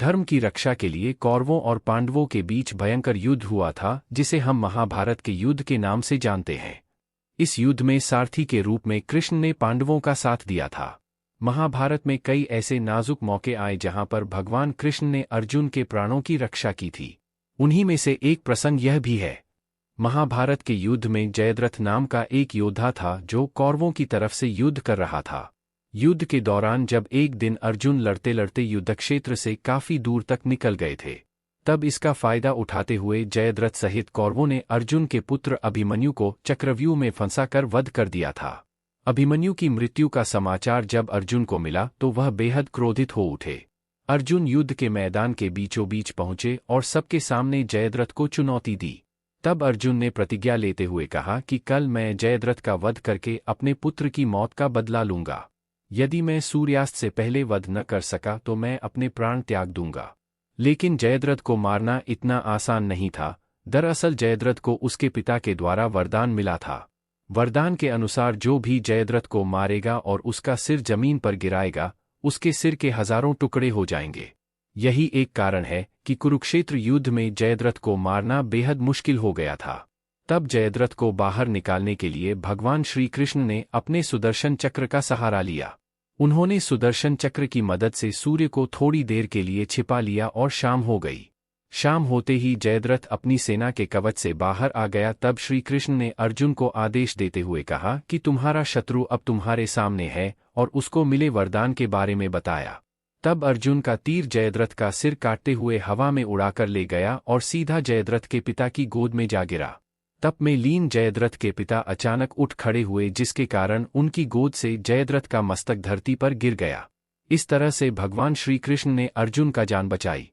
धर्म की रक्षा के लिए कौरवों और पांडवों के बीच भयंकर युद्ध हुआ था, जिसे हम महाभारत के युद्ध के नाम से जानते हैं। इस युद्ध में सारथी के रूप में कृष्ण ने पांडवों का साथ दिया था। महाभारत में कई ऐसे नाजुक मौके आए जहां पर भगवान कृष्ण ने अर्जुन के प्राणों की रक्षा की थी। उन्हीं में से एक प्रसंग यह भी है। महाभारत के युद्ध में जयद्रथ नाम का एक योद्धा था जो कौरवों की तरफ से युद्ध कर रहा था। युद्ध के दौरान जब एक दिन अर्जुन लड़ते लड़ते युद्धक्षेत्र से काफी दूर तक निकल गए थे, तब इसका फायदा उठाते हुए जयद्रथ सहित कौरवों ने अर्जुन के पुत्र अभिमन्यु को चक्रव्यूह में फंसाकर वध कर दिया था। अभिमन्यु की मृत्यु का समाचार जब अर्जुन को मिला तो वह बेहद क्रोधित हो उठे। अर्जुन युद्ध के मैदान के बीचों बीच पहुंचे और सबके सामने जयद्रथ को चुनौती दी। तब अर्जुन ने प्रतिज्ञा लेते हुए कहा कि कल मैं जयद्रथ का वध करके अपने पुत्र की मौत का बदला लूंगा। यदि मैं सूर्यास्त से पहले वध न कर सका तो मैं अपने प्राण त्याग दूंगा। लेकिन जयद्रथ को मारना इतना आसान नहीं था। दरअसल जयद्रथ को उसके पिता के द्वारा वरदान मिला था। वरदान के अनुसार जो भी जयद्रथ को मारेगा और उसका सिर जमीन पर गिराएगा, उसके सिर के हजारों टुकड़े हो जाएंगे। यही एक कारण है कि कुरुक्षेत्र युद्ध में जयद्रथ को मारना बेहद मुश्किल हो गया था। तब जयद्रथ को बाहर निकालने के लिए भगवान श्री कृष्ण ने अपने सुदर्शन चक्र का सहारा लिया। उन्होंने सुदर्शन चक्र की मदद से सूर्य को थोड़ी देर के लिए छिपा लिया और शाम हो गई। शाम होते ही जयद्रथ अपनी सेना के कवच से बाहर आ गया। तब श्री कृष्ण ने अर्जुन को आदेश देते हुए कहा कि तुम्हारा शत्रु अब तुम्हारे सामने है और उसको मिले वरदान के बारे में बताया। तब अर्जुन का तीर जयद्रथ का सिर काटते हुए हवा में उड़ाकर ले गया और सीधा जयद्रथ के पिता की गोद में जा गिरा। तप में लीन जयद्रथ के पिता अचानक उठ खड़े हुए, जिसके कारण उनकी गोद से जयद्रथ का मस्तक धरती पर गिर गया। इस तरह से भगवान श्री कृष्ण ने अर्जुन का जान बचाई।